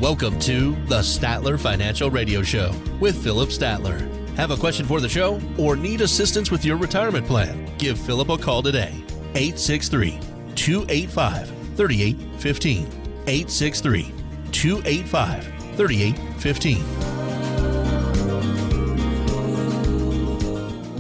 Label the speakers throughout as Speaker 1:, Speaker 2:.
Speaker 1: Welcome to the Statler Financial Radio Show with Philip Statler. Have a question for the show or need assistance with your retirement plan? Give Philip a call today. 863-285-3815. 863-285-3815.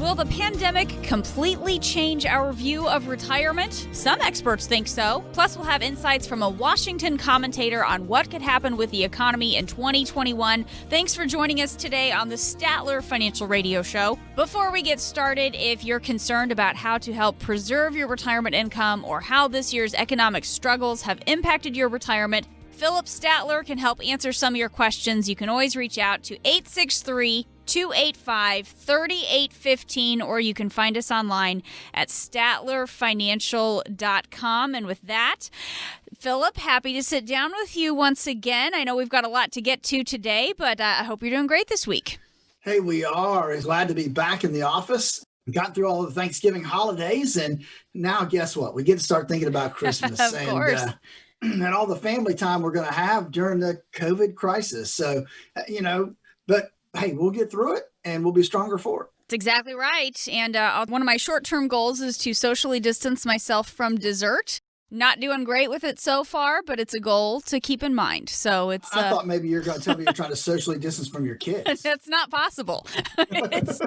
Speaker 2: Will the pandemic completely change our view of retirement? Some experts think so. Plus, we'll have insights from a Washington commentator on what could happen with the economy in 2021. Thanks for joining us today on the Statler Financial Radio Show. Before we get started, if you're concerned about how to help preserve your retirement income or how this year's economic struggles have impacted your retirement, Philip Statler can help answer some of your questions. You can always reach out to 863-285-3815, or you can find us online at statlerfinancial.com. And with that, Philip, happy to sit down with you once again. I know we've got a lot to get to today, but I hope you're doing great this week.
Speaker 3: Hey, we are glad to be back in the office. Got through all the Thanksgiving holidays, and now guess what? We get to start thinking about Christmas.
Speaker 2: Of course.
Speaker 3: And all the family time we're going to have during the COVID crisis. So, but hey, we'll get through it and we'll be stronger for it.
Speaker 2: That's exactly right. And one of my short-term goals is to socially distance myself from dessert. Not doing great with it so far, but it's a goal to keep in mind. So I
Speaker 3: thought maybe you're going to tell me you're trying to socially distance from your kids.
Speaker 2: That's not possible. It's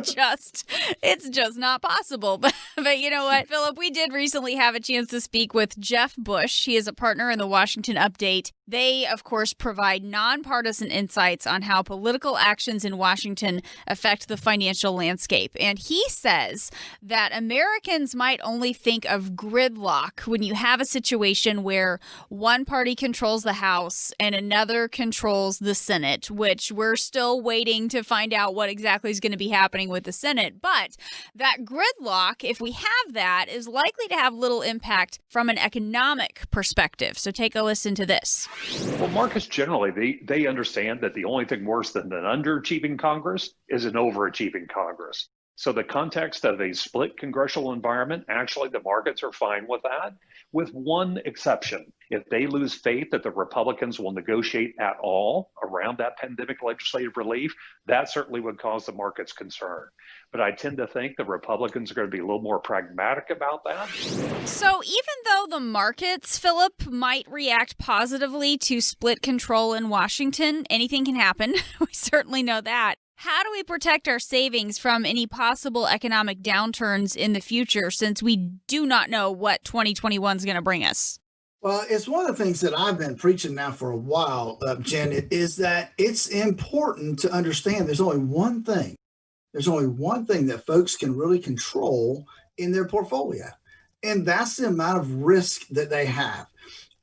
Speaker 2: just not possible. But you know what, Philip, we did recently have a chance to speak with Jeff Bush. He is a partner in the Washington Update. They, of course, provide nonpartisan insights on how political actions in Washington affect the financial landscape. And he says that Americans might only think of gridlock when you have a situation where one party controls the House and another controls the Senate, which we're still waiting to find out what exactly is going to be happening with the Senate. But that gridlock, if we have that, is likely to have little impact from an economic perspective. So take a listen to this.
Speaker 4: Well, markets generally, they understand that the only thing worse than an underachieving Congress is an overachieving Congress. So the context of a split congressional environment, actually the markets are fine with that, with one exception. If they lose faith that the Republicans will negotiate at all around that pandemic legislative relief, that certainly would cause the markets concern. But I tend to think the Republicans are going to be a little more pragmatic about that.
Speaker 2: So even though the markets, Philip, might react positively to split control in Washington, anything can happen. We certainly know that. How do we protect our savings from any possible economic downturns in the future, since we do not know what 2021 is going to bring us?
Speaker 3: Well, it's one of the things that I've been preaching now for a while, Jen, is that it's important to understand there's only one thing. There's only one thing that folks can really control in their portfolio, and that's the amount of risk that they have.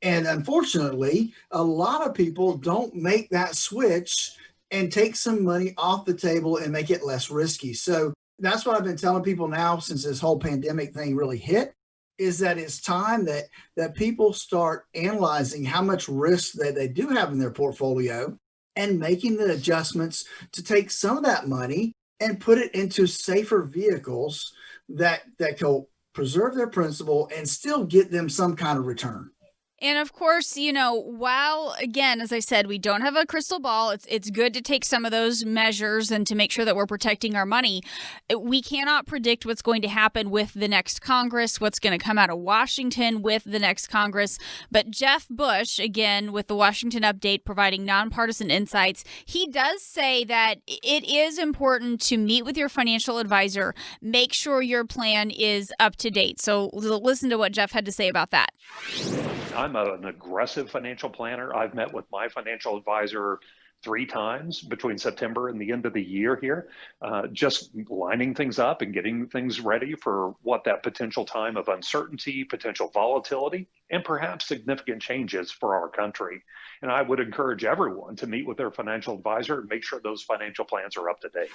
Speaker 3: And unfortunately, a lot of people don't make that switch and take some money off the table and make it less risky. So that's what I've been telling people now since this whole pandemic thing really hit, is that it's time that people start analyzing how much risk that they do have in their portfolio and making the adjustments to take some of that money and put it into safer vehicles that can preserve their principal and still get them some kind of return.
Speaker 2: And of course, while, again, as I said, we don't have a crystal ball, it's good to take some of those measures and to make sure that we're protecting our money. We cannot predict what's going to happen with the next Congress, what's going to come out of Washington with the next Congress. But Jeff Bush, again, with the Washington Update, providing nonpartisan insights, he does say that it is important to meet with your financial advisor, make sure your plan is up to date. So listen to what Jeff had to say about that.
Speaker 4: I'm an aggressive financial planner. I've met with my financial advisor 3 times between September and the end of the year here, just lining things up and getting things ready for what that potential time of uncertainty, potential volatility, and perhaps significant changes for our country. And I would encourage everyone to meet with their financial advisor and make sure those financial plans are up to date.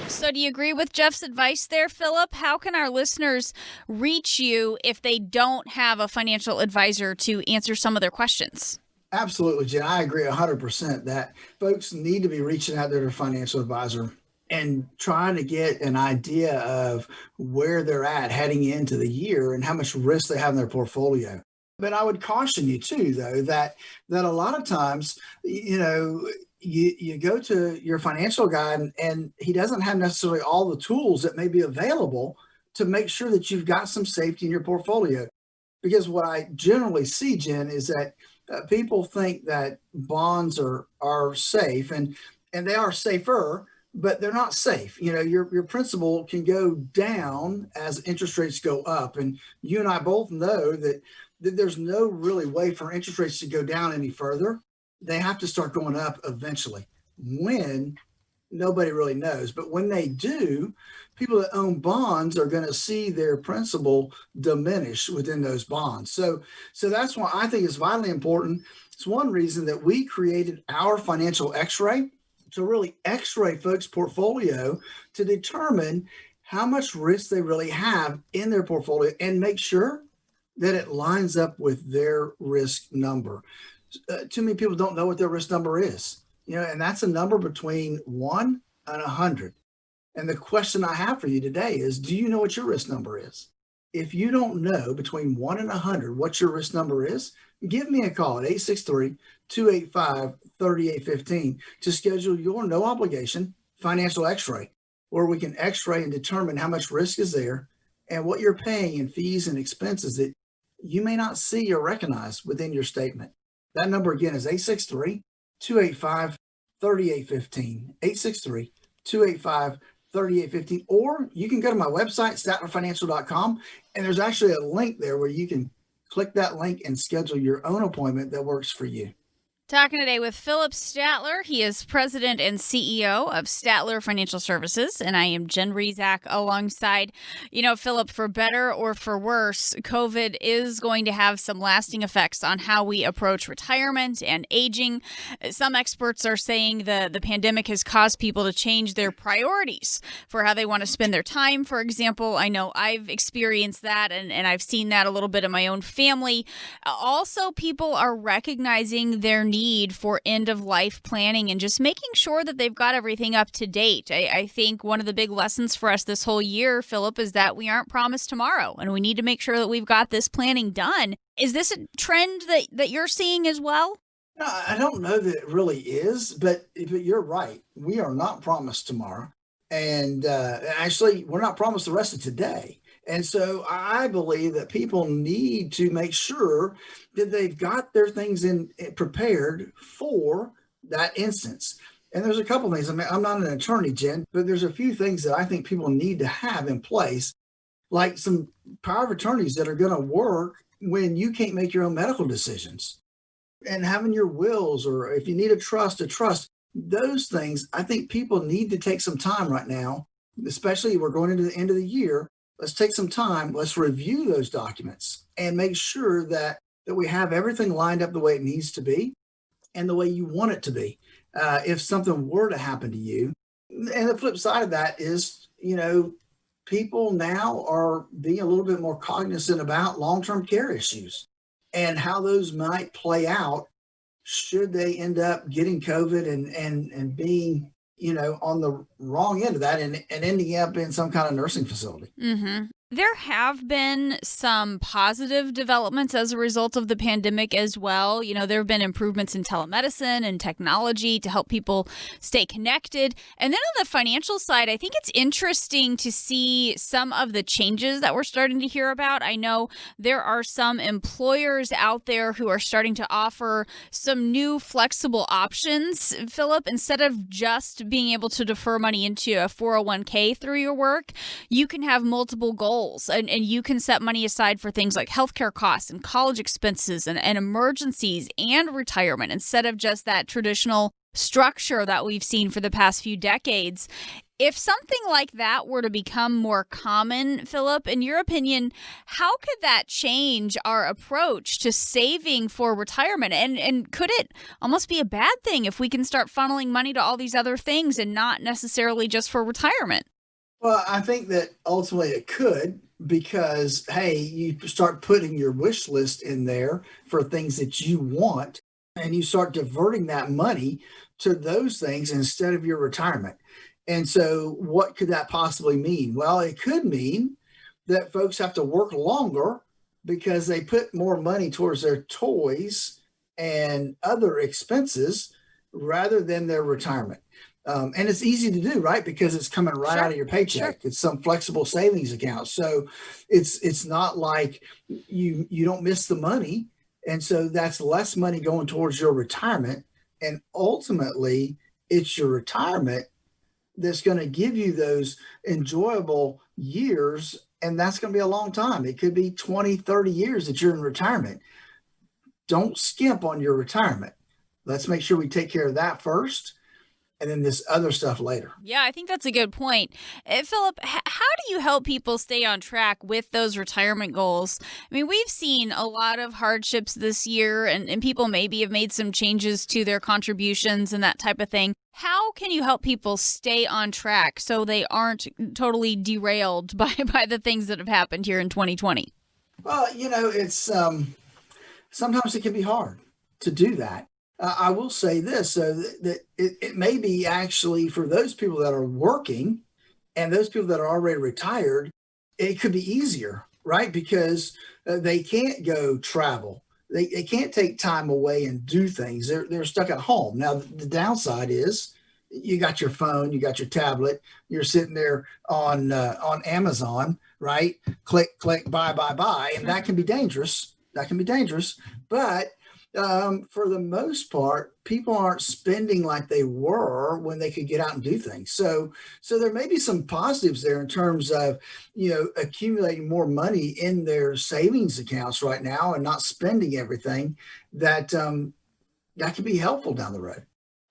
Speaker 2: So do you agree with Jeff's advice there, Philip? How can our listeners reach you if they don't have a financial advisor to answer some of their questions?
Speaker 3: Absolutely, Jen. I agree 100% that folks need to be reaching out to their financial advisor and trying to get an idea of where they're at heading into the year and how much risk they have in their portfolio. But I would caution you too, though, that a lot of times, you go to your financial guy and he doesn't have necessarily all the tools that may be available to make sure that you've got some safety in your portfolio. Because what I generally see, Jen, is that people think that bonds are safe, and they are safer, but they're not safe. Your principal can go down as interest rates go up. And you and I both know that there's no really way for interest rates to go down any further. They have to start going up eventually. When, nobody really knows. But when they do, people that own bonds are going to see their principal diminish within those bonds. So that's why I think it's vitally important. It's one reason that we created our financial X-ray, to really X-ray folks' portfolio to determine how much risk they really have in their portfolio and make sure that it lines up with their risk number. Too many people don't know what their risk number is, and that's a number between 1 and 100. And the question I have for you today is, do you know what your risk number is? If you don't know between 1 and 100 what your risk number is, give me a call at 863-285-3815 to schedule your no obligation financial X-ray, where we can X-ray and determine how much risk is there and what you're paying in fees and expenses that you may not see or recognize within your statement. That number again is 863-285-3815, 863-285-3815, or you can go to my website, statlerfinancial.com, and there's actually a link there where you can click that link and schedule your own appointment that works for you.
Speaker 2: Talking today with Philip Statler. He is president and CEO of Statler Financial Services, and I am Jen Rezac alongside. Philip, for better or for worse, COVID is going to have some lasting effects on how we approach retirement and aging. Some experts are saying the pandemic has caused people to change their priorities for how they want to spend their time. For example, I know I've experienced that, and I've seen that a little bit in my own family. Also, people are recognizing their need for end-of-life planning and just making sure that they've got everything up to date. I think one of the big lessons for us this whole year, Philip, is that we aren't promised tomorrow, and we need to make sure that we've got this planning done. Is this a trend that you're seeing as well?
Speaker 3: No, I don't know that it really is, but you're right. We are not promised tomorrow. And actually, we're not promised the rest of today. And so I believe that people need to make sure that they've got their things prepared for that instance. And there's a couple of things. I mean, I'm not an attorney, Jen, but there's a few things that I think people need to have in place, like some power of attorneys that are going to work when you can't make your own medical decisions, and having your wills, or if you need a trust. Those things, I think people need to take some time right now, especially we're going into the end of the year. Let's take some time. Let's review those documents and make sure that we have everything lined up the way it needs to be and the way you want it to be. If something were to happen to you. And the flip side of that is, people now are being a little bit more cognizant about long-term care issues and how those might play out should they end up getting COVID and being, on the wrong end of that and ending up in some kind of nursing facility.
Speaker 2: Mm-hmm. There have been some positive developments as a result of the pandemic as well. There have been improvements in telemedicine and technology to help people stay connected. And then on the financial side, I think it's interesting to see some of the changes that we're starting to hear about. I know there are some employers out there who are starting to offer some new flexible options, Philip. Instead of just being able to defer money into a 401k through your work, you can have multiple goals. And you can set money aside for things like healthcare costs and college expenses and emergencies and retirement instead of just that traditional structure that we've seen for the past few decades. If something like that were to become more common, Philip, in your opinion, how could that change our approach to saving for retirement? And could it almost be a bad thing if we can start funneling money to all these other things and not necessarily just for retirement?
Speaker 3: Well, I think that ultimately it could, because, hey, you start putting your wish list in there for things that you want, and you start diverting that money to those things instead of your retirement. And so what could that possibly mean? Well, it could mean that folks have to work longer because they put more money towards their toys and other expenses rather than their retirement. And it's easy to do, right? Because it's coming right out of your paycheck. It's some flexible savings account. So it's not like you don't miss the money. And so that's less money going towards your retirement. And ultimately, it's your retirement that's going to give you those enjoyable years. And that's going to be a long time. It could be 20, 30 years that you're in retirement. Don't skimp on your retirement. Let's make sure we take care of that first, and then this other stuff later.
Speaker 2: Yeah, I think that's a good point. Philip, how do you help people stay on track with those retirement goals? I mean, we've seen a lot of hardships this year, and people maybe have made some changes to their contributions and that type of thing. How can you help people stay on track so they aren't totally derailed by the things that have happened here in 2020?
Speaker 3: Well, it's sometimes it can be hard to do that. I will say this, so that it may be actually for those people that are working and those people that are already retired, it could be easier, right? Because they can't go travel. They can't take time away and do things. They're stuck at home. Now, the downside is you got your phone, you got your tablet, you're sitting there on Amazon, right? Click, buy, and that can be dangerous. But for the most part, people aren't spending like they were when they could get out and do things. So there may be some positives there in terms of, accumulating more money in their savings accounts right now and not spending everything that can be helpful down the road.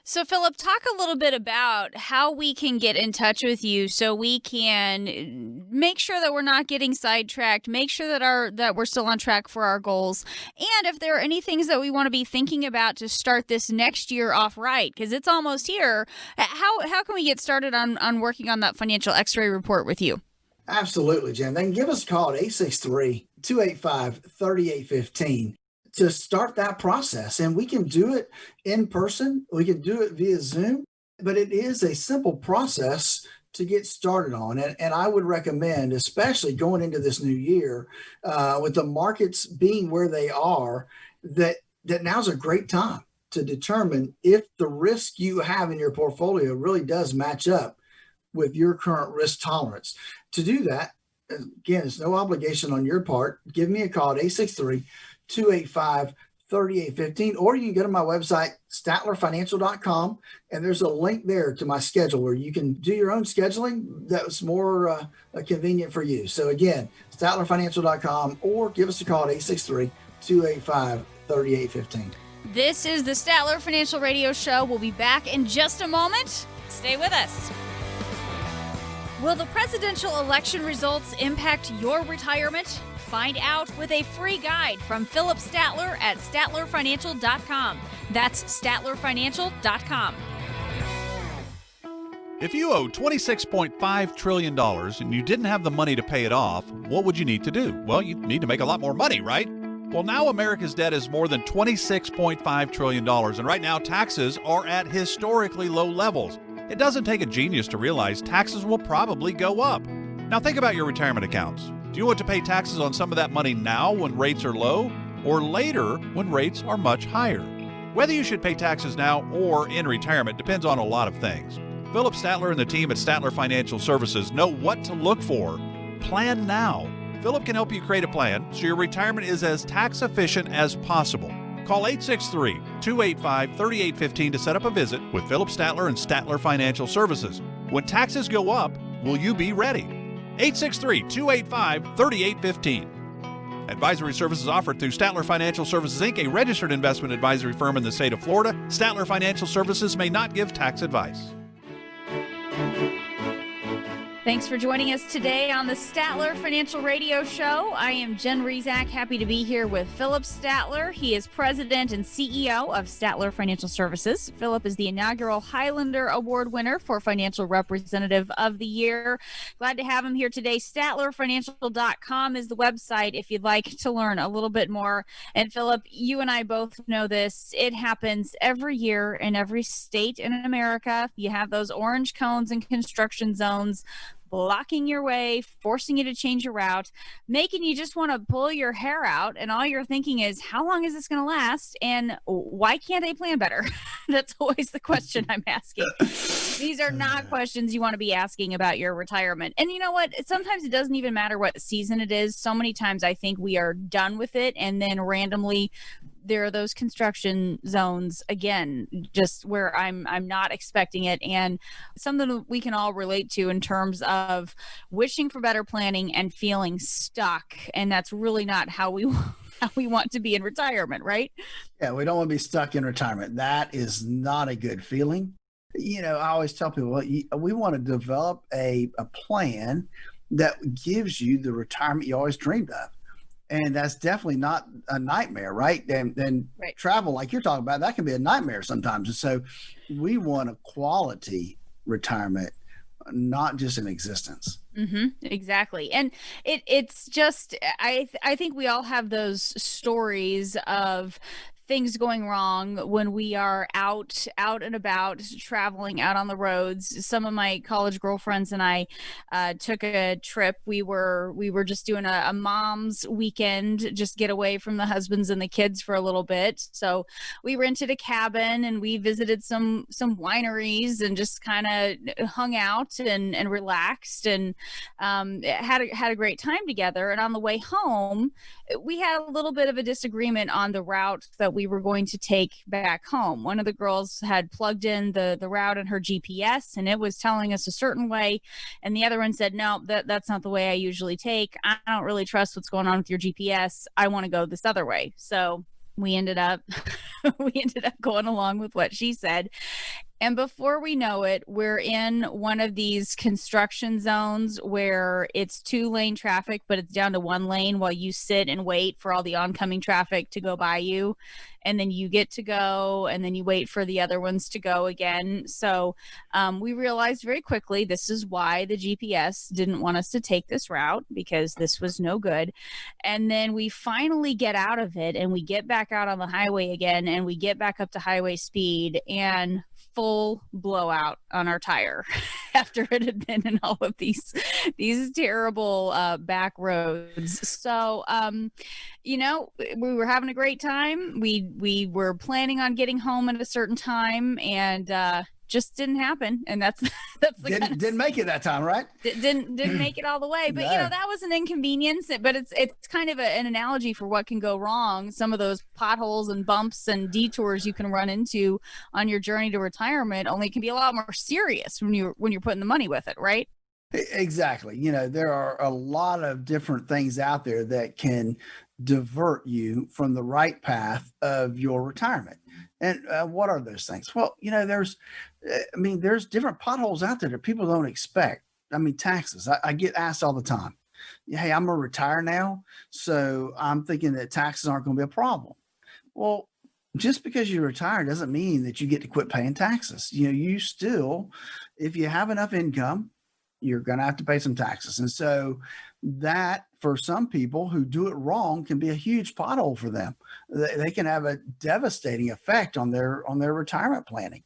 Speaker 2: So, Philip, talk a little bit about how we can get in touch with you so we can make sure that we're not getting sidetracked, make sure that we're still on track for our goals, and if there are any things that we want to be thinking about to start this next year off right, because it's almost here. How can we get started on working on that financial x-ray report with you?
Speaker 3: Absolutely, Jen. They can give us a call at 863-285-3815. to start that process. And we can do it in person. We can do it via Zoom, but it is a simple process to get started on. And I would recommend, especially going into this new year, with the markets being where they are, that now's a great time to determine if the risk you have in your portfolio really does match up with your current risk tolerance. To do that, again, it's no obligation on your part. Give me a call at 863-285-3815, or you can go to my website, statlerfinancial.com, and there's a link there to my schedule where you can do your own scheduling that's more convenient for you. So again, statlerfinancial.com, or give us a call at 863-285-3815.
Speaker 2: This is the Statler Financial Radio Show. We'll be back in just a moment. Stay with us. Will the presidential election results impact your retirement? Find out with a free guide from Philip Statler at statlerfinancial.com. That's statlerfinancial.com.
Speaker 5: If you owe $26.5 trillion and you didn't have the money to pay it off, what would you need to do? Well, you need to make a lot more money, right? Well, now America's debt is more than $26.5 trillion, and right now taxes are at historically low levels. It doesn't take a genius to realize taxes will probably go up. Now think about your retirement accounts. Do you want to pay taxes on some of that money now when rates are low, or later when rates are much higher? Whether you should pay taxes now or in retirement depends on a lot of things. Philip Statler and the team at Statler Financial Services know what to look for. Plan now. Philip can help you create a plan so your retirement is as tax efficient as possible. Call 863-285-3815 to set up a visit with Philip Statler and Statler Financial Services. When taxes go up, will you be ready? 863-285-3815. Advisory services offered through Statler Financial Services, Inc., a registered investment advisory firm in the state of Florida. Statler Financial Services may not give tax advice.
Speaker 2: Thanks for joining us today on the Statler Financial Radio Show. I am Jen Rezac, happy to be here with Philip Statler. He is president and CEO of Statler Financial Services. Philip is the inaugural Highlander Award winner for Financial Representative of the Year. Glad to have him here today. StatlerFinancial.com is the website if you'd like to learn a little bit more. And Philip, you and I both know this. It happens every year in every state in America. You have those orange cones and construction zones. blocking your way, forcing you to change your route, making you just want to pull your hair out. And all you're thinking is, how long is this going to last? And why can't they plan better? That's always the question I'm asking. These are not questions you want to be asking about your retirement. And you know what? Sometimes it doesn't even matter what season it is. So many times I think we are done with it, and then randomly there are those construction zones again, just where I'm not expecting it, and something that we can all relate to in terms of wishing for better planning and feeling stuck. And that's really not how we want to be in retirement, right?
Speaker 3: Yeah, we don't want to be stuck in retirement. That is not a good feeling. You know, I always tell people, we want to develop a plan that gives you the retirement you always dreamed of. And that's definitely not a nightmare, right? And
Speaker 2: Right.
Speaker 3: Travel, like you're talking about, that can be a nightmare sometimes. And so we want a quality retirement, not just an existence.
Speaker 2: Mm-hmm, exactly. And it's just, I think we all have those stories of things going wrong when we are out and about, traveling out on the roads. Some of my college girlfriends and I took a trip. We were just doing a mom's weekend, just get away from the husbands and the kids for a little bit. So we rented a cabin and we visited some wineries and just kind of hung out and relaxed and had a great time together. And on the way home, we had a little bit of a disagreement on the route that we were going to take back home. One of the girls had plugged in the route in her GPS and it was telling us a certain way. And the other one said, no, that's not the way I usually take. I don't really trust what's going on with your GPS. I want to go this other way. So we ended up going along with what she said. And before we know it, we're in one of these construction zones where it's 2-lane traffic, but it's down to 1 lane while you sit and wait for all the oncoming traffic to go by you. And then you get to go, and then you wait for the other ones to go again. So we realized very quickly this is why the GPS didn't want us to take this route, because this was no good. And then we finally get out of it, and we get back out on the highway again, and we get back up to highway speed, and full blowout on our tire after it had been in all of these terrible back roads. So you know, we were having a great time. We were planning on getting home at a certain time, and just didn't happen. And that's
Speaker 3: didn't make it that time, right?
Speaker 2: Didn't make it all the way. But
Speaker 3: No.
Speaker 2: you know, that was an inconvenience. But it's kind of an analogy for what can go wrong. Some of those potholes and bumps and detours you can run into on your journey to retirement only can be a lot more serious when you're putting the money with it, right?
Speaker 3: Exactly. You know, there are a lot of different things out there that can divert you from the right path of your retirement. And what are those things? Well, you know, there's different potholes out there that people don't expect. I mean, taxes. I get asked all the time, hey, I'm going to retire now, so I'm thinking that taxes aren't going to be a problem. Well, just because you retire doesn't mean that you get to quit paying taxes. You know, you still, if you have enough income, you're going to have to pay some taxes. And so that, for some people who do it wrong, can be a huge pothole for them. They can have a devastating effect on their retirement planning.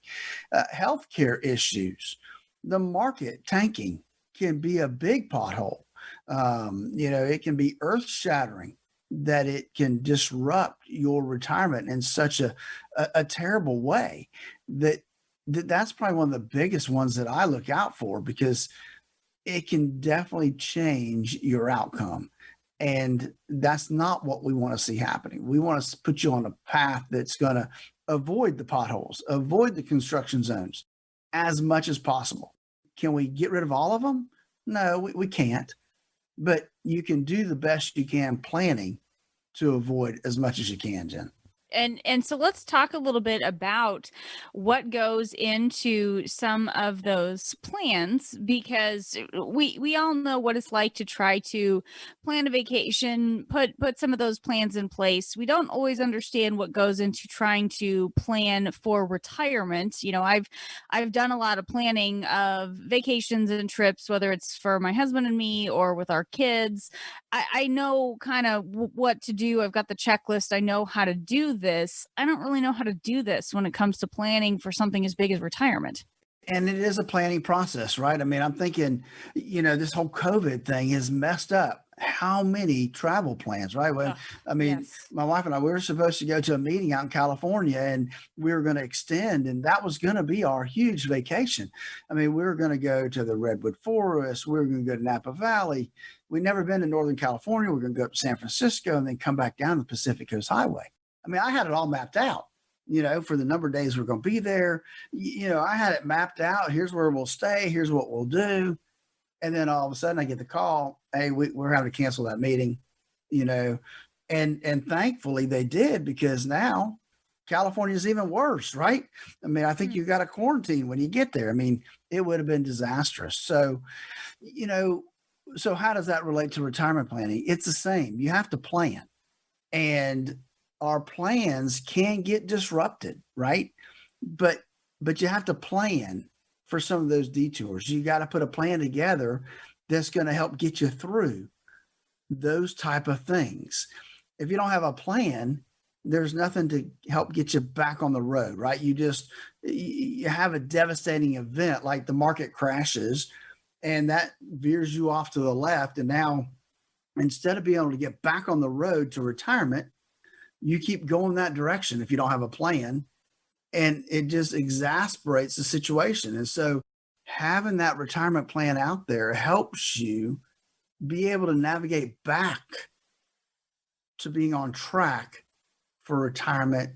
Speaker 3: Healthcare issues, the market tanking can be a big pothole. You know, it can be earth shattering, that it can disrupt your retirement in such a terrible way that's probably one of the biggest ones that I look out for, because it can definitely change your outcome. And that's not what we want to see happening. We want to put you on a path that's going to avoid the potholes, avoid the construction zones as much as possible. Can we get rid of all of them? No, we can't. But you can do the best you can planning to avoid as much as you can, Jen.
Speaker 2: And so let's talk a little bit about what goes into some of those plans, because we all know what it's like to try to plan a vacation, put some of those plans in place. We don't always understand what goes into trying to plan for retirement. You know, I've done a lot of planning of vacations and trips, whether it's for my husband and me or with our kids. I know kind of what to do. I've got the checklist. I know how to do this. I don't really know how to do this when it comes to planning for something as big as retirement.
Speaker 3: And it is a planning process, right? I mean, I'm thinking, this whole COVID thing has messed up how many travel plans, right? When,
Speaker 2: Ugh,
Speaker 3: I mean,
Speaker 2: yes.
Speaker 3: my wife and I, we were supposed to go to a meeting out in California and we were going to extend, and that was going to be our huge vacation. I mean, we were going to go to the Redwood Forest. We were going to go to Napa Valley. We'd never been to Northern California. We're going to go up to San Francisco and then come back down the Pacific Coast Highway. I mean, I had it all mapped out, for the number of days we're going to be there. I had it mapped out. Here's where we'll stay. Here's what we'll do. And then all of a sudden I get the call, hey, we're having to cancel that meeting, and thankfully they did, because now California is even worse, right? I mean, I think you got to quarantine when you get there. I mean, it would have been disastrous. So, so how does that relate to retirement planning? It's the same. You have to plan, and our plans can get disrupted, right? But you have to plan for some of those detours. You got to put a plan together that's going to help get you through those type of things. If you don't have a plan, there's nothing to help get you back on the road, right? You have a devastating event like the market crashes and that veers you off to the left. And now instead of being able to get back on the road to retirement, you keep going that direction if you don't have a plan. And it just exasperates the situation. And so having that retirement plan out there helps you be able to navigate back to being on track for retirement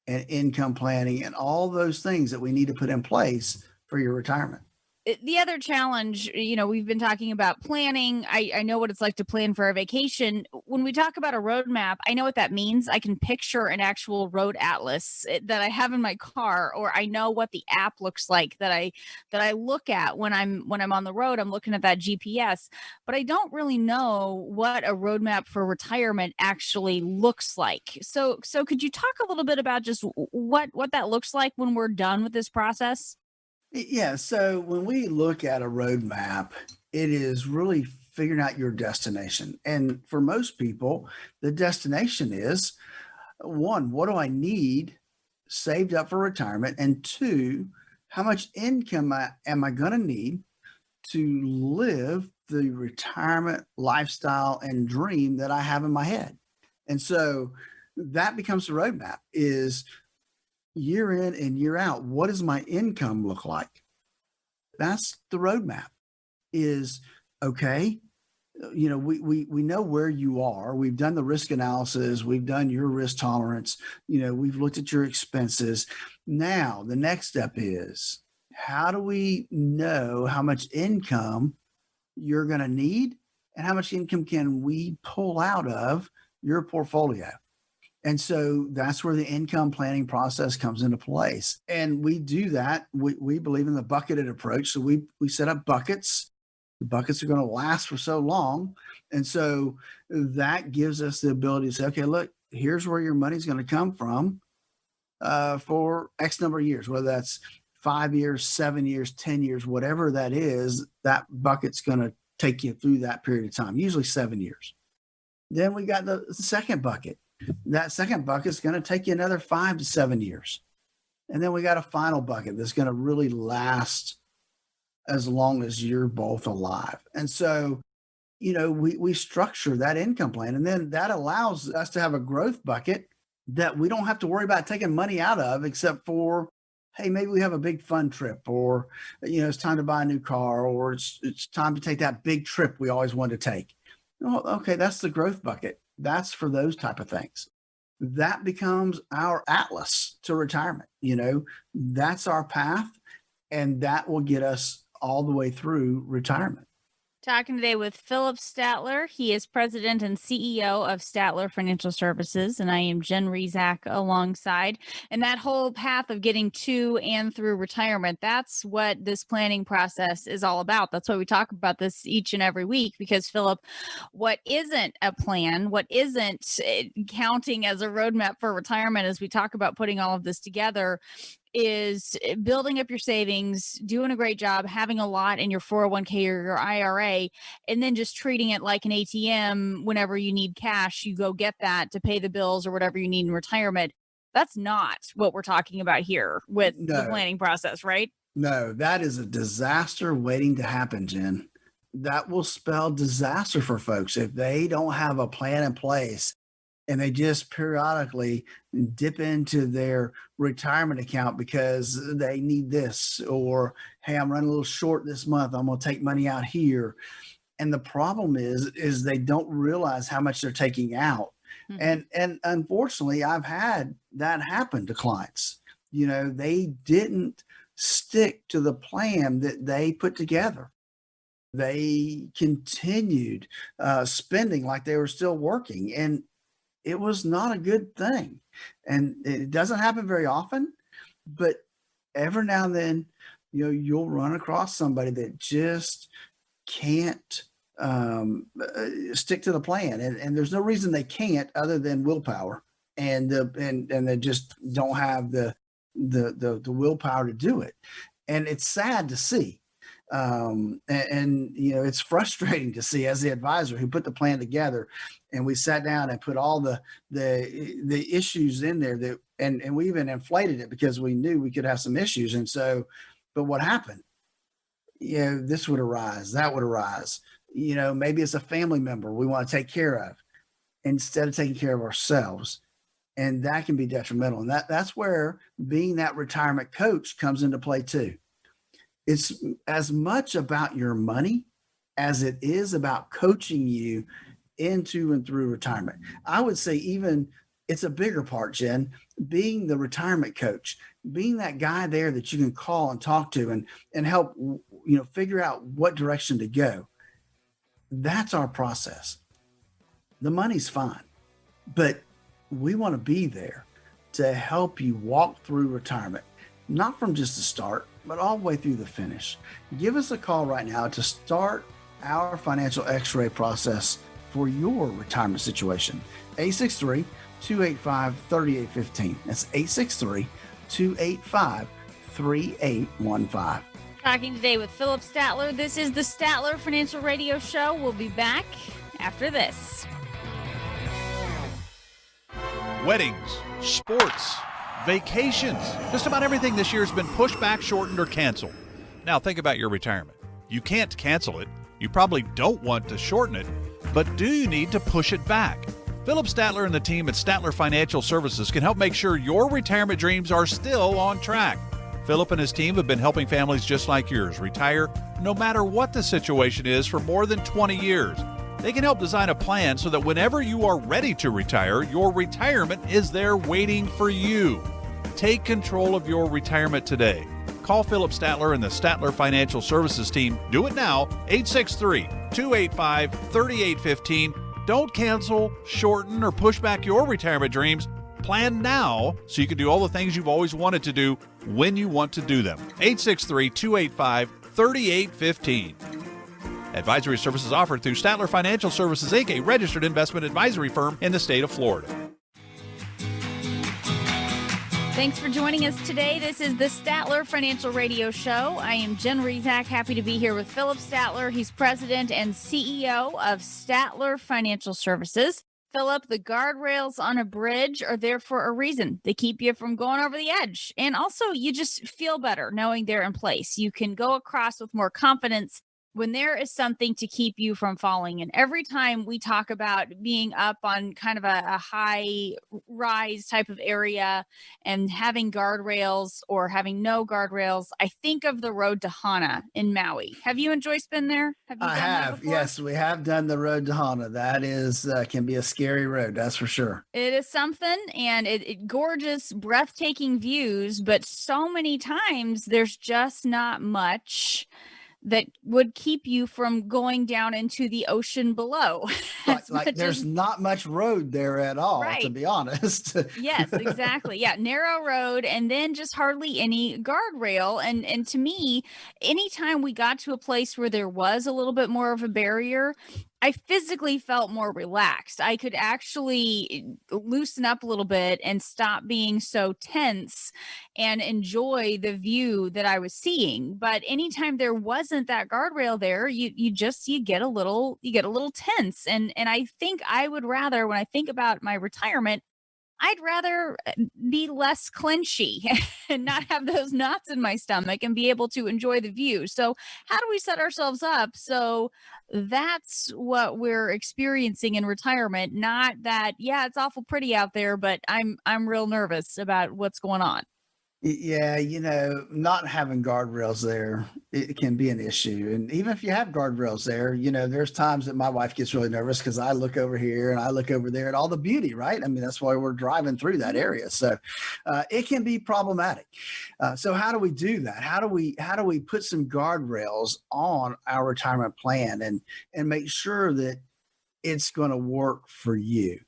Speaker 3: and income planning and all those things that we need to put in place for your retirement.
Speaker 2: The other challenge, we've been talking about planning. I know what it's like to plan for a vacation. When we talk about a roadmap, I know what that means. I can picture an actual road atlas that I have in my car, or I know what the app looks like that I look at when I'm on the road. I'm looking at that GPS, but I don't really know what a roadmap for retirement actually looks like. So could you talk a little bit about just what that looks like when we're done with this process?
Speaker 3: Yeah. So when we look at a roadmap, it is really figuring out your destination. And for most people, the destination is one, what do I need saved up for retirement? And two, how much income am I going to need to live the retirement lifestyle and dream that I have in my head? And so that becomes the roadmap is year in and year out, what does my income look like? That's the roadmap is, okay, we know where you are. We've done the risk analysis. We've done your risk tolerance. We've looked at your expenses. Now, the next step is, how do we know how much income you're going to need and how much income can we pull out of your portfolio? And so that's where the income planning process comes into place. And we do that. We believe in the bucketed approach. So we set up buckets. The buckets are going to last for so long. And so that gives us the ability to say, okay, look, here's where your money's going to come from for X number of years, whether that's 5 years, 7 years, 10 years, whatever that is, that bucket's going to take you through that period of time, usually 7 years. Then we got the second bucket. That second bucket is going to take you another 5 to 7 years. And then we got a final bucket that's going to really last as long as you're both alive. And so, we structure that income plan, and then that allows us to have a growth bucket that we don't have to worry about taking money out of, except for, hey, maybe we have a big fun trip, or, it's time to buy a new car, or it's time to take that big trip we always wanted to take. Well, okay, that's the growth bucket. That's for those type of things. That becomes our atlas to retirement. That's our path, and that will get us all the way through retirement.
Speaker 2: Talking today with Philip Statler. He is president and CEO of Statler Financial Services, and I am Jen Rezac alongside. And that whole path of getting to and through retirement, that's what this planning process is all about. That's why we talk about this each and every week, because Philip, what isn't a plan, what isn't counting as a roadmap for retirement, as we talk about putting all of this together, is building up your savings, doing a great job, having a lot in your 401k or your IRA, and then just treating it like an ATM. Whenever you need cash, you go get that to pay the bills or whatever you need in retirement. That's not what we're talking about here with the planning process, right?
Speaker 3: No, that is a disaster waiting to happen, Jen. That will spell disaster for folks if they don't have a plan in place and they just periodically dip into their retirement account because they need this, or hey, I'm running a little short this month, I'm going to take money out here. And the problem is they don't realize how much they're taking out.
Speaker 2: Mhm.
Speaker 3: And unfortunately, I've had that happen to clients. They didn't stick to the plan that they put together. They continued spending like they were still working, and it was not a good thing. And it doesn't happen very often, but every now and then, you'll run across somebody that just can't stick to the plan, and there's no reason they can't other than willpower, and they just don't have the willpower to do it, and it's sad to see. And it's frustrating to see as the advisor who put the plan together, and we sat down and put all the issues in there that, and we even inflated it because we knew we could have some issues. And so, but what happened? This would arise, that would arise. Maybe it's a family member we want to take care of instead of taking care of ourselves. And that can be detrimental. And that's where being that retirement coach comes into play too. It's as much about your money as it is about coaching you into and through retirement. I would say even it's a bigger part, Jen, being the retirement coach, being that guy there that you can call and talk to and help, figure out what direction to go. That's our process. The money's fine, but we want to be there to help you walk through retirement, not from just the start, but all the way through the finish. Give us a call right now to start our financial x-ray process for your retirement situation. 863-285-3815. That's 863-285-3815.
Speaker 2: Talking today with Philip Statler. This is the Statler Financial Radio Show. We'll be back after this.
Speaker 5: Weddings, sports, vacations. Just about everything this year has been pushed back, shortened, or canceled. Now think about your retirement. You can't cancel it. You probably don't want to shorten it, but do you need to push it back? Philip Statler and the team at Statler Financial Services can help make sure your retirement dreams are still on track. Philip and his team have been helping families just like yours retire no matter what the situation is for more than 20 years. They can help design a plan so that whenever you are ready to retire, your retirement is there waiting for you. Take control of your retirement today. Call Philip Statler and the Statler Financial Services team. Do it now, 863-285-3815. Don't cancel, shorten, or push back your retirement dreams. Plan now so you can do all the things you've always wanted to do when you want to do them. 863-285-3815. Advisory services offered through Statler Financial Services, Inc., a registered investment advisory firm in the state of Florida.
Speaker 2: Thanks for joining us today. This is the Statler Financial Radio Show. I am Jen Rezac, happy to be here with Philip Statler. He's president and CEO of Statler Financial Services. Philip, the guardrails on a bridge are there for a reason. They keep you from going over the edge. And also, you just feel better knowing they're in place. You can go across with more confidence when there is something to keep you from falling. And every time we talk about being up on kind of a high rise type of area and having guardrails or having no guardrails, I think of the road to Hana in Maui. Have you and Joyce been there? Have you
Speaker 3: I have. Yes, we have done the road to Hana. That is can be a scary road, that's for sure.
Speaker 2: It is something, and it gorgeous, breathtaking views, but so many times there's just not much that would keep you from going down into the ocean below.
Speaker 3: Like there's not much road there at all,
Speaker 2: Right.
Speaker 3: to be honest.
Speaker 2: Yes, exactly. Yeah, narrow road, and then just hardly any guardrail. And to me, anytime we got to a place where there was a little bit more of a barrier, I physically felt more relaxed. I could actually loosen up a little bit and stop being so tense and enjoy the view that I was seeing. But anytime there wasn't that guardrail there, you get a little tense. And I think I would rather, when I think about my retirement, I'd rather be less clinchy and not have those knots in my stomach and be able to enjoy the view. So, how do we set ourselves up so that's what we're experiencing in retirement? Not that, yeah, it's awful pretty out there, but I'm real nervous about what's going on.
Speaker 3: Yeah, not having guardrails there, it can be an issue. And even if you have guardrails there, there's times that my wife gets really nervous because I look over here and I look over there at all the beauty, right? I mean, that's why we're driving through that area. So it can be problematic. So how do we do that? How do we put some guardrails on our retirement plan and make sure that it's going to work for you?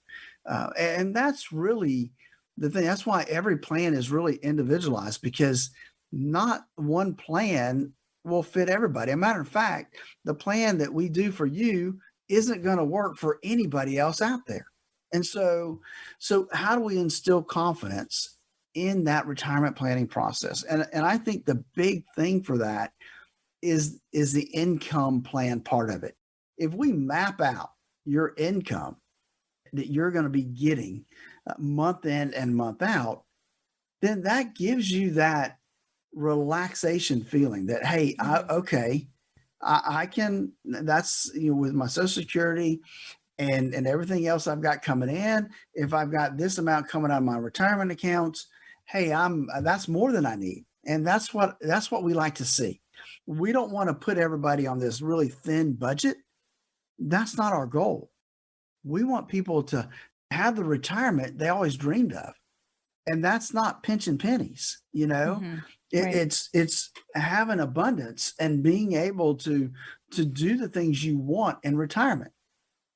Speaker 3: And that's really the thing. That's why every plan is really individualized, because not one plan will fit everybody. As a matter of fact, the plan that we do for you isn't going to work for anybody else out there. And so how do we instill confidence in that retirement planning process? And I think the big thing for that is the income plan part of it. If we map out your income that you're going to be getting month in and month out, then that gives you that relaxation feeling that, hey, I can, that's, with my Social Security and everything else I've got coming in, if I've got this amount coming out of my retirement accounts, hey, that's more than I need. And that's what we like to see. We don't want to put everybody on this really thin budget. That's not our goal. We want people to have the retirement they always dreamed of. And that's not pinching pennies,
Speaker 2: Mm-hmm. Right.
Speaker 3: It's having abundance and being able to do the things you want in retirement.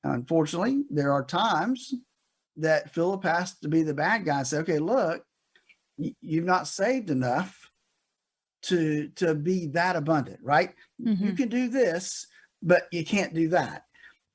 Speaker 3: Unfortunately, there are times that Philip has to be the bad guy and say, okay, look, you've not saved enough to be that abundant, right?
Speaker 2: Mm-hmm.
Speaker 3: You can do this, but you can't do that.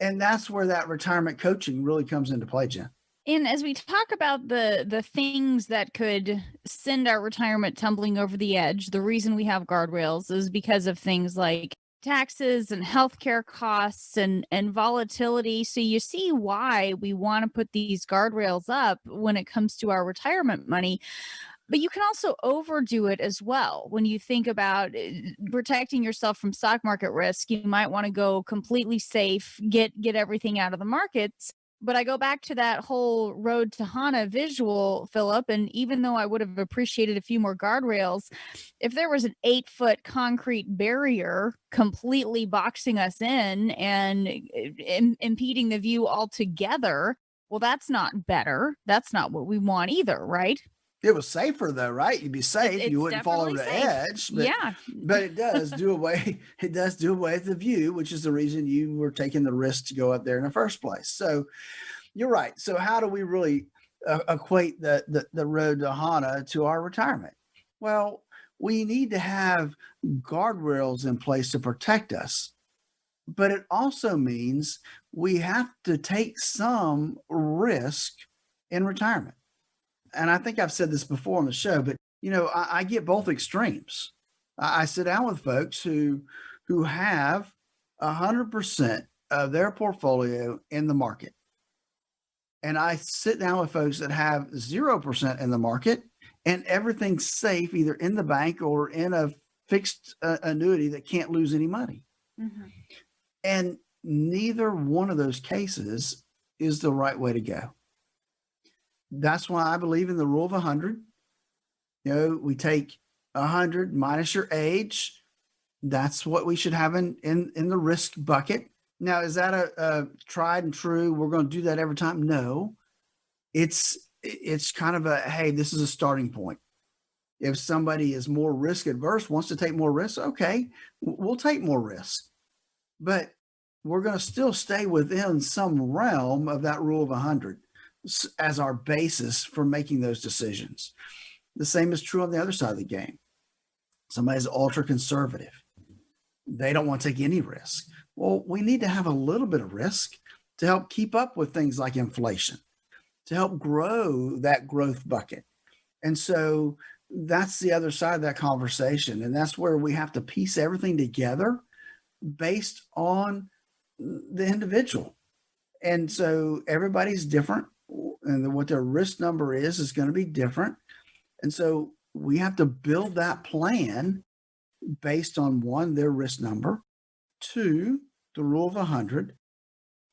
Speaker 3: And that's where that retirement coaching really comes into play, Jen.
Speaker 2: And as we talk about the things that could send our retirement tumbling over the edge, the reason we have guardrails is because of things like taxes and healthcare costs and volatility. So you see why we want to put these guardrails up when it comes to our retirement money. But you can also overdo it as well. When you think about protecting yourself from stock market risk, you might want to go completely safe, get everything out of the markets. But I go back to that whole road to Hana visual, Philip, and even though I would have appreciated a few more guardrails, if there was an 8-foot concrete barrier completely boxing us in and impeding the view altogether, well, that's not better. That's not what we want either, right?
Speaker 3: It was safer though, right? You'd be safe. You wouldn't fall over the edge. But,
Speaker 2: yeah.
Speaker 3: But it does do away with the view, which is the reason you were taking the risk to go up there in the first place. So you're right. So how do we really equate the road to Hana to our retirement? Well, we need to have guardrails in place to protect us. But it also means we have to take some risk in retirement. And I think I've said this before on the show, but I get both extremes. I sit down with folks who have 100% of their portfolio in the market. And I sit down with folks that have 0% in the market and everything's safe either in the bank or in a fixed annuity that can't lose any money. Mm-hmm. And neither one of those cases is the right way to go. That's why I believe in the rule of 100. We take 100 minus your age. That's what we should have in the risk bucket. Now, is that a tried and true? We're going to do that every time? No. It's kind of hey, this is a starting point. If somebody is more risk adverse, wants to take more risks, okay, we'll take more risk. But we're going to still stay within some realm of that rule of 100. As our basis for making those decisions. The same is true on the other side of the game. Somebody's ultra conservative. They don't want to take any risk. Well, we need to have a little bit of risk to help keep up with things like inflation, to help grow that growth bucket. And so that's the other side of that conversation. And that's where we have to piece everything together based on the individual. And so everybody's different. and what their risk number is going to be different. And so we have to build that plan based on 1, their risk number, 2, the rule of 100,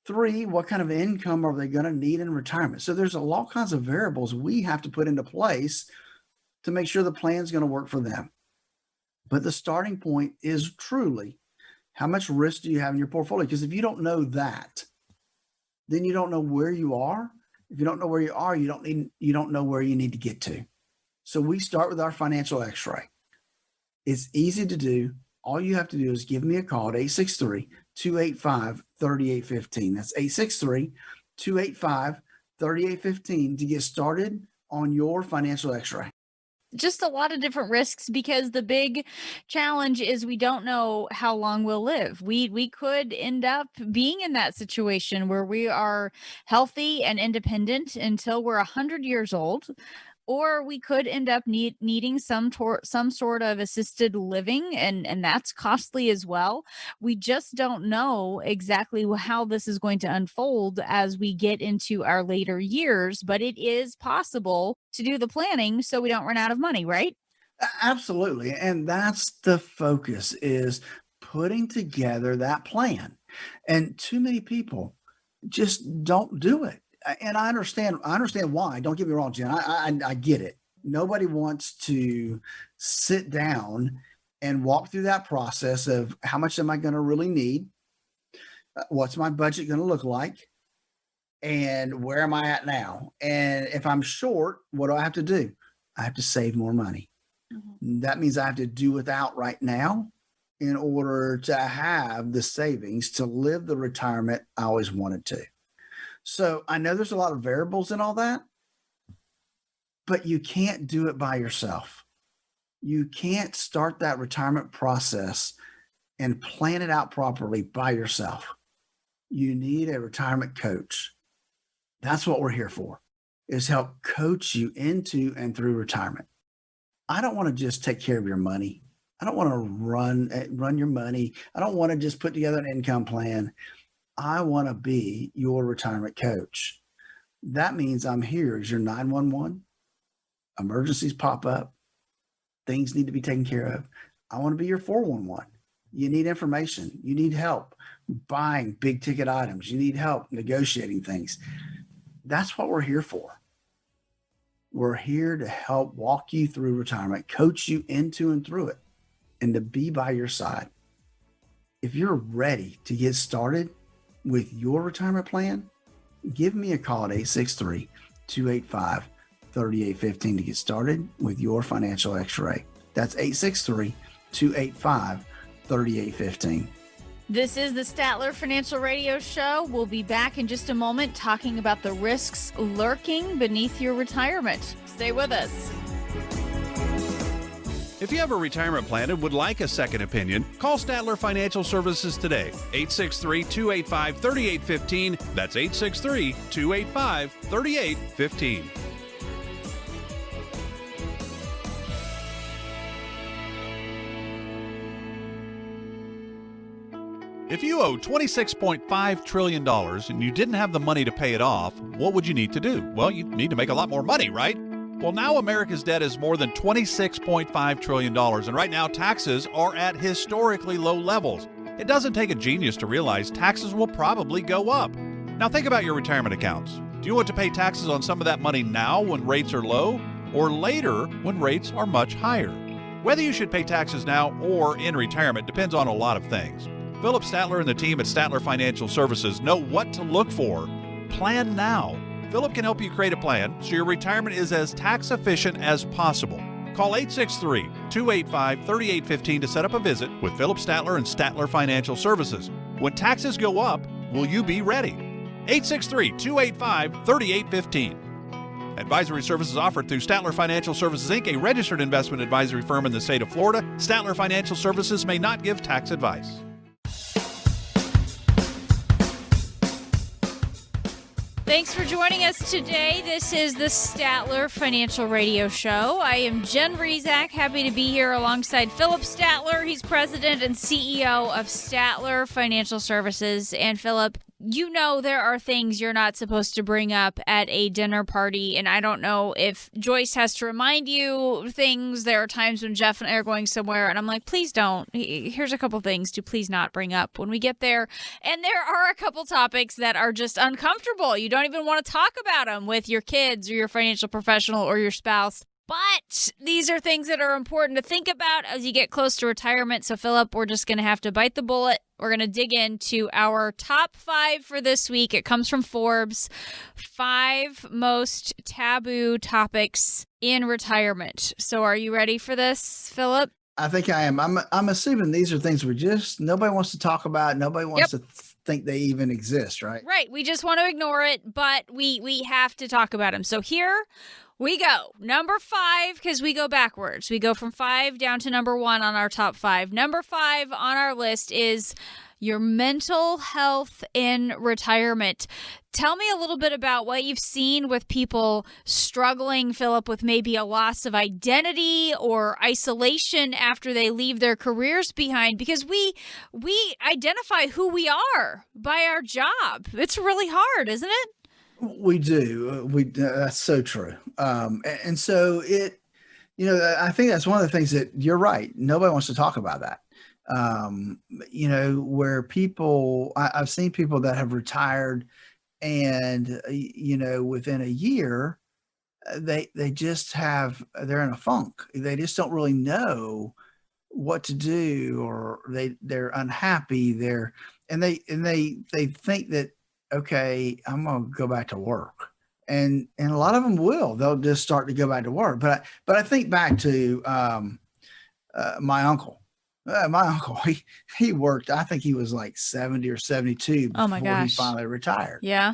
Speaker 3: 3, what kind of income are they going to need in retirement? So there's all kinds of variables we have to put into place to make sure the plan is going to work for them. But the starting point is truly, how much risk do you have in your portfolio? Because if you don't know that, then you don't know where you are. If you don't know where you are, you don't know where you need to get to. So we start with our financial x-ray. It's easy to do. All you have to do is give me a call at 863-285-3815. That's 863-285-3815 to get started on your financial x-ray.
Speaker 2: Just a lot of different risks, because the big challenge is we don't know how long we'll live. We could end up being in that situation where we are healthy and independent until we're 100 years old, or we could end up needing some sort of assisted living, and that's costly as well. We just don't know exactly how this is going to unfold as we get into our later years, but it is possible to do the planning so we don't run out of money, right?
Speaker 3: Absolutely. And that's the focus, is putting together that plan. And too many people just don't do it. And I understand why. Don't get me wrong, Jen. I get it. Nobody wants to sit down and walk through that process of how much am I going to really need? What's my budget going to look like? And where am I at now? And if I'm short, what do I have to do? I have to save more money. Mm-hmm. That means I have to do without right now in order to have the savings to live the retirement I always wanted to. So I know there's a lot of variables in all that, but you can't do it by yourself. You can't start that retirement process and plan it out properly by yourself. You need a retirement coach. That's what we're here for, is help coach you into and through retirement. I don't want to just take care of your money. I don't want to run your money. I don't want to just put together an income plan. I want to be your retirement coach. That means I'm here as your 911. Emergencies pop up. Things need to be taken care of. I want to be your 411. You need information. You need help buying big ticket items. You need help negotiating things. That's what we're here for. We're here to help walk you through retirement, coach you into and through it, and to be by your side. If you're ready to get started with your retirement plan, give me a call at 863-285-3815 to get started with your financial x-ray. That's 863-285-3815.
Speaker 2: This is the Statler Financial Radio Show. We'll be back in just a moment talking about the risks lurking beneath your retirement. Stay with us.
Speaker 5: If you have a retirement plan and would like a second opinion, call Statler Financial Services today. 863-285-3815. That's 863-285-3815. If you owe $26.5 trillion and you didn't have the money to pay it off, what would you need to do? Well, you'd need to make a lot more money, right? Well, now America's debt is more than $26.5 trillion, and right now taxes are at historically low levels. It doesn't take a genius to realize taxes will probably go up. Now think about your retirement accounts. Do you want to pay taxes on some of that money now when rates are low, or later when rates are much higher? Whether you should pay taxes now or in retirement depends on a lot of things. Philip Statler and the team at Statler Financial Services know what to look for. Plan now. Philip can help you create a plan so your retirement is as tax efficient as possible. Call 863-285-3815 to set up a visit with Philip Statler and Statler Financial Services. When taxes go up, will you be ready? 863-285-3815. Advisory services offered through Statler Financial Services, Inc., a registered investment advisory firm in the state of Florida. Statler Financial Services may not give tax advice.
Speaker 2: Thanks for joining us today. This is the Statler Financial Radio Show. I am Jen Rezac, happy to be here alongside Philip Statler. He's president and CEO of Statler Financial Services. And Philip, there are things you're not supposed to bring up at a dinner party, and I don't know if Joyce has to remind you things. There are times when Jeff and I are going somewhere, and I'm like, please don't. Here's a couple things to please not bring up when we get there. And there are a couple topics that are just uncomfortable. You don't even want to talk about them with your kids or your financial professional or your spouse. But these are things that are important to think about as you get close to retirement. So, Philip, we're just going to have to bite the bullet. We're going to dig into our top 5 for this week. It comes from Forbes. 5 most taboo topics in retirement. So are you ready for this, Philip?
Speaker 3: I think I am. I'm assuming these are things nobody wants to talk about. Nobody wants to think they even exist, right?
Speaker 2: Right. We just want to ignore it, but we have to talk about them. So here we go. Number 5, because we go backwards. We go from 5 down to number 1 on our top 5. Number 5 on our list is your mental health in retirement. Tell me a little bit about what you've seen with people struggling, Philip, with maybe a loss of identity or isolation after they leave their careers behind, because we identify who we are by our job. It's really hard, isn't it?
Speaker 3: We do. That's so true. And so I think that's one of the things that you're right. Nobody wants to talk about that. Where people, I've seen people that have retired and, within a year, they're in a funk. They just don't really know what to do, or they're unhappy. They think that, okay, I'm going to go back to work. And a lot of them they'll just start to go back to work. But I think back to my uncle. My uncle, he worked, I think he was like 70 or 72 before he finally retired.
Speaker 2: Yeah.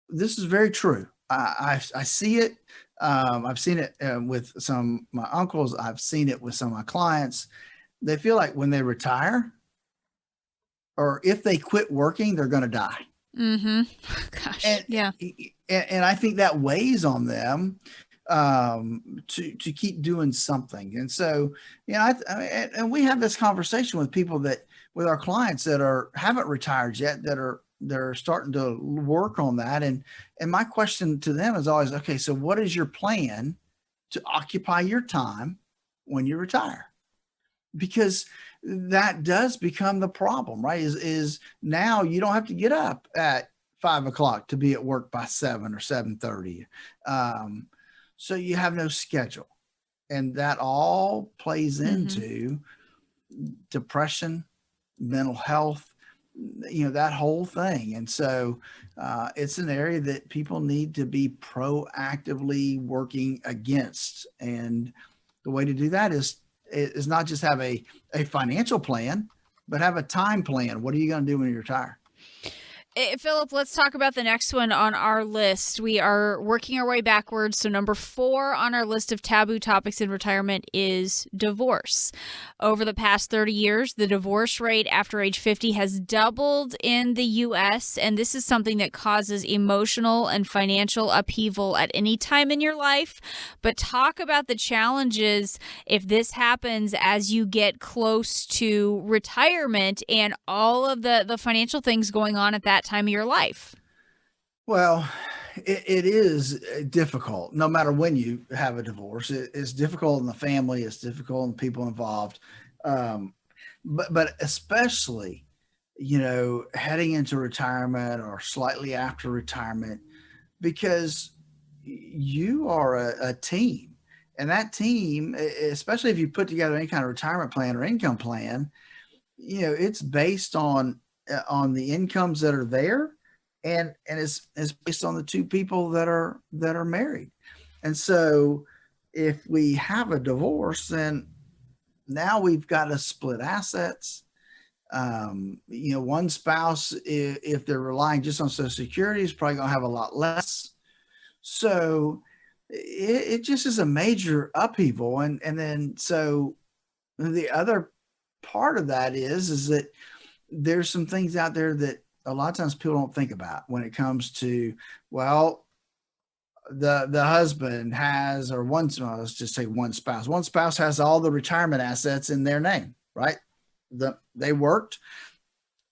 Speaker 3: This is very true. I see it. I've seen it with some of my uncles. I've seen it with some of my clients. They feel like when they retire, or if they quit working, they're going to die.
Speaker 2: Mm-hmm. Gosh.
Speaker 3: And I think that weighs on them to keep doing something. And so, and we have this conversation with people with our clients that haven't retired yet, they're starting to work on that. And my question to them is always, okay, so what is your plan to occupy your time when you retire? Because that does become the problem, right? Is now you don't have to get up at 5 o'clock to be at work by 7 or 7:30. So you have no schedule, and that all plays into depression, mental health, that whole thing. And so it's an area that people need to be proactively working against. And the way to do that is not just have a financial plan, but have a time plan. What are you going to do when you retire?
Speaker 2: Philip, let's talk about the next one on our list. We are working our way backwards. So number 4 on our list of taboo topics in retirement is divorce. Over the past 30 years, the divorce rate after age 50 has doubled in the U.S., and this is something that causes emotional and financial upheaval at any time in your life. But talk about the challenges if this happens as you get close to retirement and all of the financial things going on at that time of your life. Well,
Speaker 3: it is difficult no matter when you have a divorce. It's difficult in the family, it's difficult in the people involved, but especially heading into retirement or slightly after retirement, because you are a team, and that team, especially if you put together any kind of retirement plan or income plan, it's based on the incomes that are there, and it's based on the two people that are married. And so if we have a divorce, then now we've got to split assets. One spouse, if they're relying just on Social Security, is probably going to have a lot less. So it just is a major upheaval. And then so the other part of that is that there's some things out there that a lot of times people don't think about when it comes to, well, the husband has, or let's just say one spouse has all the retirement assets in their name, right? They worked,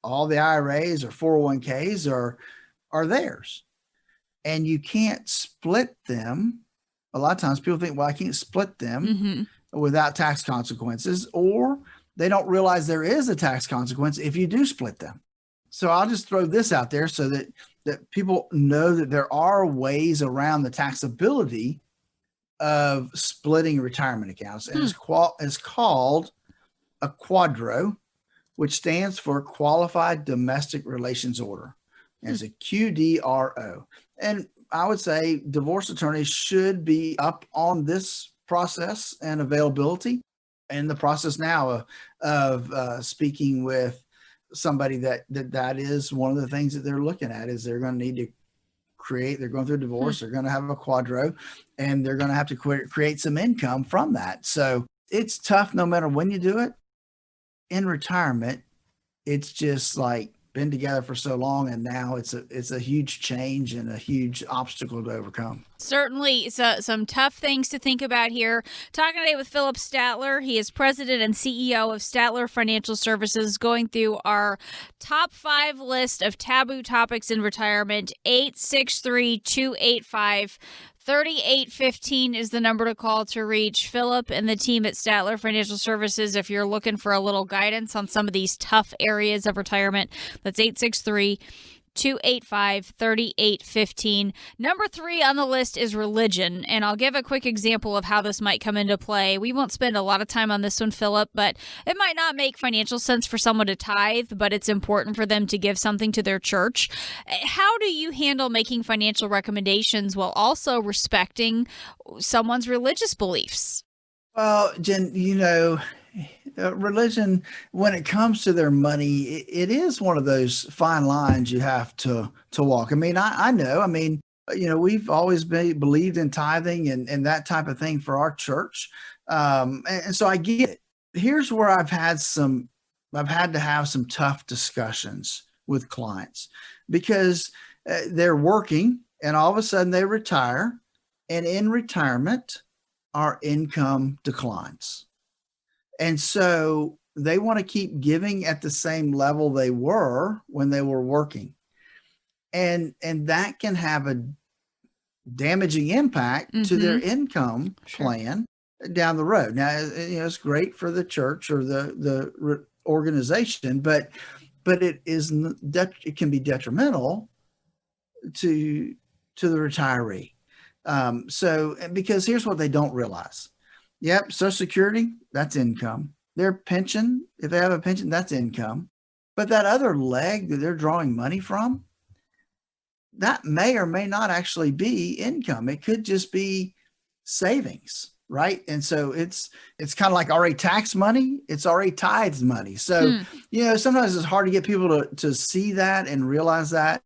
Speaker 3: all the IRAs or 401ks are theirs. And you can't split them. A lot of times people think, well, I can't split them without tax consequences, or they don't realize there is a tax consequence if you do split them. So I'll just throw this out there so that people know that there are ways around the taxability of splitting retirement accounts. And it's called a quadro, which stands for Qualified Domestic Relations Order. And it's a QDRO. And I would say divorce attorneys should be up on this process and availability, and the process now of speaking with somebody that is one of the things that they're looking at. Is they're going to need to they're going through a divorce, they're going to have a quadro, and they're going to have to create some income from that. So it's tough no matter when you do it. In retirement, it's just like been together for so long, and now it's a huge change and a huge obstacle to overcome.
Speaker 2: Certainly some tough things to think about here. Talking today with Philip Statler. He is president and CEO of Statler Financial Services, going through our top 5 list of taboo topics in retirement. 863-285-3815 is the number to call to reach Philip and the team at Statler Financial Services if you're looking for a little guidance on some of these tough areas of retirement. That's 863-285-3815. Number 3 on the list is religion, and I'll give a quick example of how this might come into play. We won't spend a lot of time on this one, Philip, but it might not make financial sense for someone to tithe, but it's important for them to give something to their church. How do you handle making financial recommendations while also respecting someone's religious beliefs?
Speaker 3: Well, Jen, religion, when it comes to their money, it is one of those fine lines you have to walk. I mean, I know. I mean, we've always believed in tithing and that type of thing for our church, and so I get it. Here's where I've had to have some tough discussions with clients because they're working and all of a sudden they retire, and in retirement, our income declines. And so they want to keep giving at the same level they were when they were working. And that can have a damaging impact to their income plan down the road. Now, it's great for the church or the organization, but it can be detrimental to the retiree. So because here's what they don't realize. Yep, Social Security, that's income. Their pension, if they have a pension, that's income. But that other leg that they're drawing money from, that may or may not actually be income. It could just be savings, right? And so it's kind of like already tax money. It's already tithes money. So, sometimes it's hard to get people to see that and realize that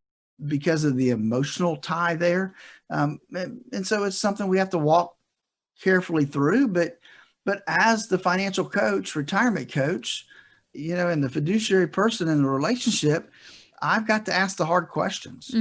Speaker 3: because of the emotional tie there. And so it's something we have to walk carefully through, but as the financial coach, retirement coach, and the fiduciary person in the relationship, I've got to ask the hard questions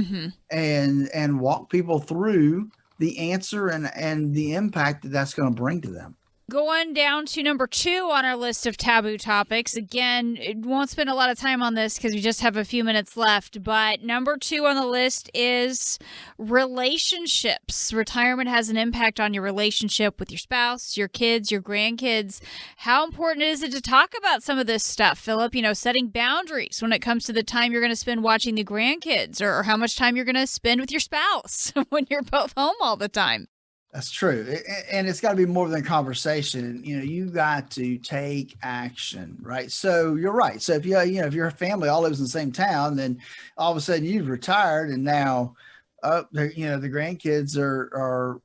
Speaker 3: and walk people through the answer and the impact that that's going to bring to them.
Speaker 2: Going down to number 2 on our list of taboo topics. Again, it won't spend a lot of time on this because we just have a few minutes left, but number 2 on the list is relationships. Retirement has an impact on your relationship with your spouse, your kids, your grandkids. How important is it to talk about some of this stuff, Philip? Setting boundaries when it comes to the time you're going to spend watching the grandkids or how much time you're going to spend with your spouse when you're both home all the time.
Speaker 3: That's true. And it's got to be more than conversation. You got to take action, right? So you're right. So if if your family all lives in the same town, then all of a sudden you've retired and now, the grandkids are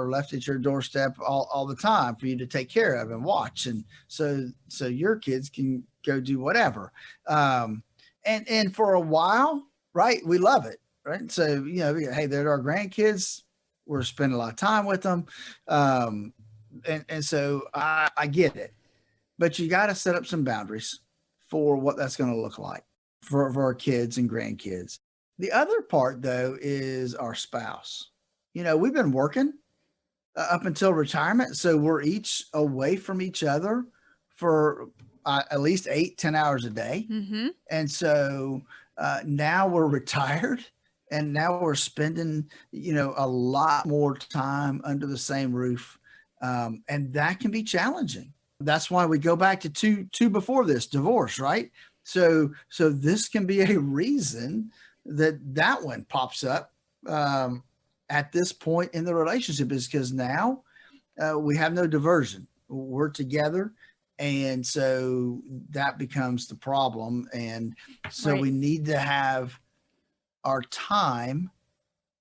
Speaker 3: left at your doorstep all the time for you to take care of and watch. And so your kids can go do whatever. And for a while, right, we love it, right? So, hey, they're our grandkids. We're spending a lot of time with them. And so I get it, but you got to set up some boundaries for what that's going to look like for our kids and grandkids. The other part though, is our spouse. We've been working up until retirement. So we're each away from each other for at least 8-10 hours a day.
Speaker 2: Mm-hmm.
Speaker 3: And so now we're retired, and now we're spending, a lot more time under the same roof. And that can be challenging. That's why we go back to two before this, divorce, right? So this can be a reason that one pops up at this point in the relationship, is because now we have no diversion. We're together. And so that becomes the problem. And so
Speaker 2: Right.
Speaker 3: we need to have our time.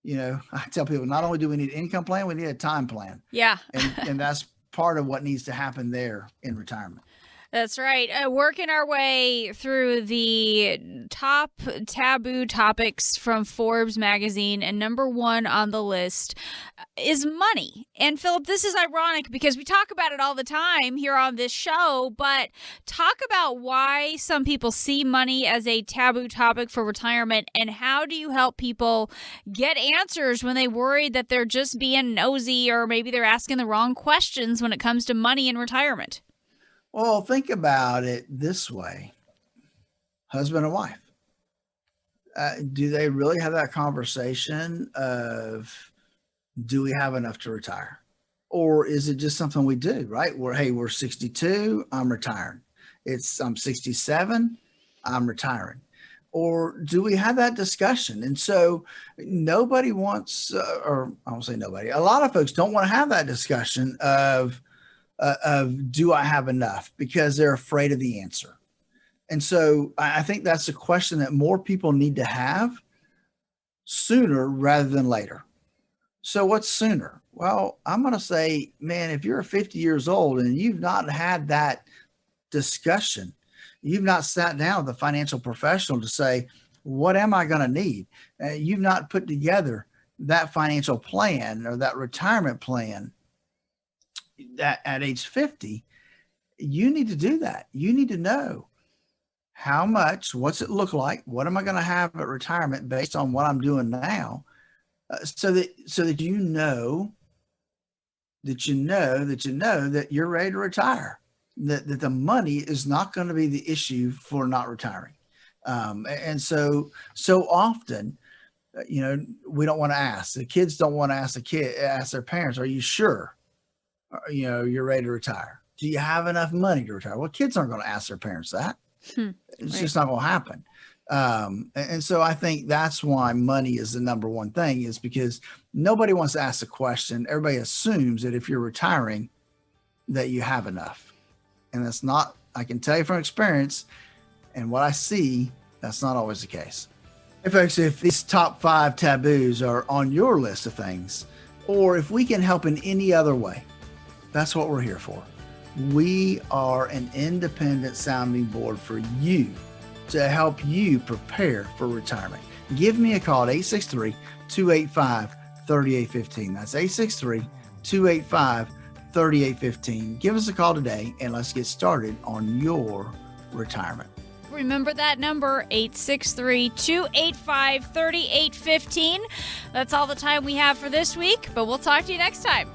Speaker 3: I tell people, not only do we need an income plan, we need a time plan.
Speaker 2: Yeah.
Speaker 3: And that's part of what needs to happen there in retirement.
Speaker 2: That's right. Working our way through the top taboo topics from Forbes magazine, and number one on the list is money. And Philip, this is ironic because we talk about it all the time here on this show, but talk about why some people see money as a taboo topic for retirement, and how do you help people get answers when they worry that they're just being nosy, or maybe they're asking the wrong questions when it comes to money in retirement?
Speaker 3: Well, think about it this way. Husband and wife. Do they really have that conversation of, do we have enough to retire? Or is it just something we do, right? We're 62, I'm retiring. I'm 67, I'm retiring. Or do we have that discussion? And so nobody wants, or I won't say nobody, a lot of folks don't want to have that discussion of do I have enough, because they're afraid of the answer. And so I think that's a question that more people need to have sooner rather than later. So what's sooner? Well, I'm going to say, man, if you're 50 years old and you've not had that discussion, you've not sat down with a financial professional to say, what am I going to need? You've not put together that financial plan or that retirement plan that at age 50, you need to do that. You need to know how much, what's it look like? What am I going to have at retirement based on what I'm doing now? So that you know that you're ready to retire, that the money is not going to be the issue for not retiring. And so often, we don't want to ask. The kids don't want to ask their parents, are you sure? You're ready to retire. Do you have enough money to retire? Well, kids aren't going to ask their parents that. It's just not going to happen. And so I think that's why money is the number one thing, is because nobody wants to ask the question. Everybody assumes that if you're retiring, that you have enough. And that's not, I can tell you from experience and what I see, that's not always the case. Hey folks, if these top 5 taboos are on your list of things, or if we can help in any other way, that's what we're here for. We are an independent sounding board for you to help you prepare for retirement. Give me a call at 863-285-3815. That's 863-285-3815. Give us a call today and let's get started on your retirement.
Speaker 2: Remember that number, 863-285-3815. That's all the time we have for this week, but we'll talk to you next time.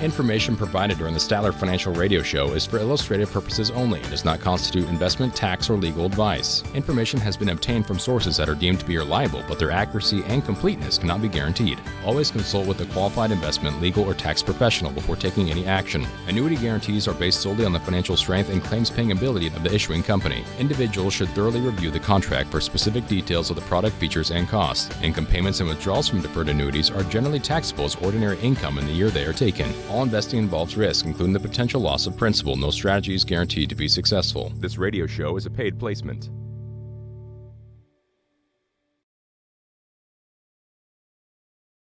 Speaker 6: Information provided during the Statler Financial Radio Show is for illustrative purposes only and does not constitute investment, tax, or legal advice. Information has been obtained from sources that are deemed to be reliable, but their accuracy and completeness cannot be guaranteed. Always consult with a qualified investment, legal, or tax professional before taking any action. Annuity guarantees are based solely on the financial strength and claims-paying ability of the issuing company. Individuals should thoroughly review the contract for specific details of the product features and costs. Income payments and withdrawals from deferred annuities are generally taxable as ordinary income in the year they are taken. All investing involves risk, including the potential loss of principal. No strategy is guaranteed to be successful. This radio show is a paid placement.